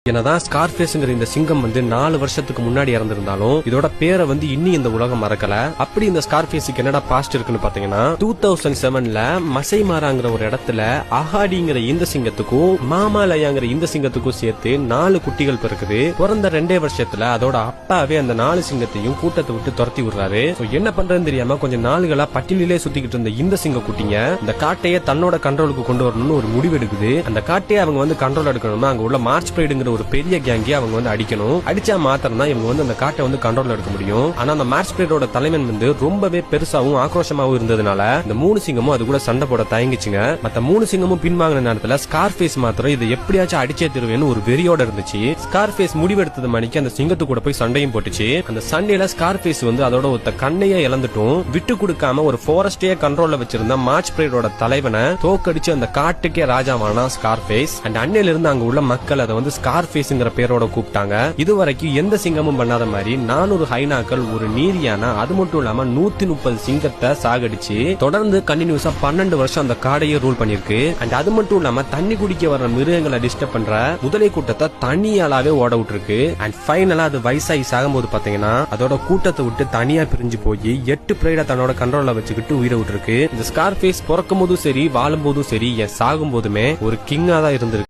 என்னதான் ஸ்கார்ஃபேஸ்ங்கிற இந்த சிங்கம் 4 வருஷத்துக்கு முன்னாடி இறந்திருந்தாலும் இதோட பேரை இன்னும் இந்த உலகம் மறக்கல. அப்படி இந்த ஸ்கார்ஃபேஸுக்கு என்னடா பாஸ்ட் இருக்குன்னு பாத்தீங்கன்னா 2007ல மசைமாராங்கிற ஒரு இடத்துல அஹாடிங்கிற இந்த சிங்கத்துக்கும் மாமாலயாங்கிற இந்த சிங்கத்துக்கும் சேர்த்து 4 குட்டிகள் பிறக்குது. பிறந்த 2 வருஷத்துல அதோட அப்பாவே அந்த 4 சிங்கத்தையும் கூட்டத்தை விட்டு துரத்தி விடுறாரு. என்ன பண்றதுன்னு தெரியாம கொஞ்சம் நாளுகளா பட்டியலிலே சுத்திக்கிட்டு இருந்த இந்த சிங்க குட்டிங்க இந்த காட்டையே தன்னோட கண்ட்ரோலுக்கு கொண்டு வரணும்னு ஒரு முடிவு எடுக்குது. அந்த காட்டையே அவங்க கண்ட்ரோல் எடுக்கணும்னா அங்க உள்ள மார்ச் பிரைடுங்கிற ஒரு பெரிய கேங்கே அவங்க அடிக்கணும். அடிச்சா மாத்திரம் தான் இவங்க அந்த காட்டை கண்ட்ரோல் எடுக்க முடியும். ஆனா அந்த மார்ச் பிரைடோட தலைவன் ரொம்பவே பெருசாவும் ஆக்ரோஷமாவும் இருந்ததுனால இந்த 3 சிங்கமும் அது கூட சண்டை போட தயங்கிச்சுங்க. மத்த 3 சிங்கமும் பின்வாங்கின நேரத்துல ஸ்கார்ஃபேஸ் மாத்திரம் இதை எப்படியாச்சும் அடிச்சே தருவேன்னு ஒரு வெறியோட இருந்துச்சு. ஸ்கார்ஃபேஸ் முடிவெடுத்தது மணிக்கு அந்த சிங்கத்து கூட போய் சண்டையும் போட்டுச்சு. அந்த சண்டையில ஸ்கார்ஃபேஸ் அதோட ஒருத்த கண்ணையே இழந்துட்டும் விட்டு கொடுக்காம ஒரு ஃபாரஸ்டே கண்ட்ரோல்ல வச்சிருந்த மார்ச் பிரைடோட தலைவனை தோக்கடிச்சு அந்த காட்டுக்கே ராஜாவானா ஸ்கார்ஃபேஸ். அண்ட் அன்னையில இருந்து அங்க உள்ள மக்கள் அதை ஸ்கார்ஃபேஸ்ங்கிற பேரோட கூப்பிட்டாங்க. இதுவரைக்கும் எந்த சிங்கமும் பண்ணாத மாதிரி 400 ஹைனாக்கள், ஒரு நீரியான, அது மட்டும் இல்லாம 130 சிங்கத்தை சாகடிச்சு தொடர்ந்து கண்டினியூஸா 12 வருஷம் அந்த காடையே ரூல் பண்ணிருக்கு. அண்ட் அது மட்டும் இல்லாம தண்ணி குடிக்க வர மிருகங்களை டிஸ்டர்ப் பண்ற முதலை கூட்டத்தை தனியாலாவே ஓட விட்டுருக்கு. அண்ட் ஃபைனலா அது வயசாகி சாகும்போது பாத்தீங்கன்னா அதோட கூட்டத்தை விட்டு தனியா பிரிஞ்சு போய் 8 பிரைட தன்னோட கண்ட்ரோல்ல வச்சுக்கிட்டு உயிரை விட்டுருக்கு. இந்த ஸ்கார்ஃபேஸ் பிறக்கும் போதும் சரி வாழும் போதும் சரி சாகும் போதுமே ஒரு கிங்கா தான் இருந்திருக்கு.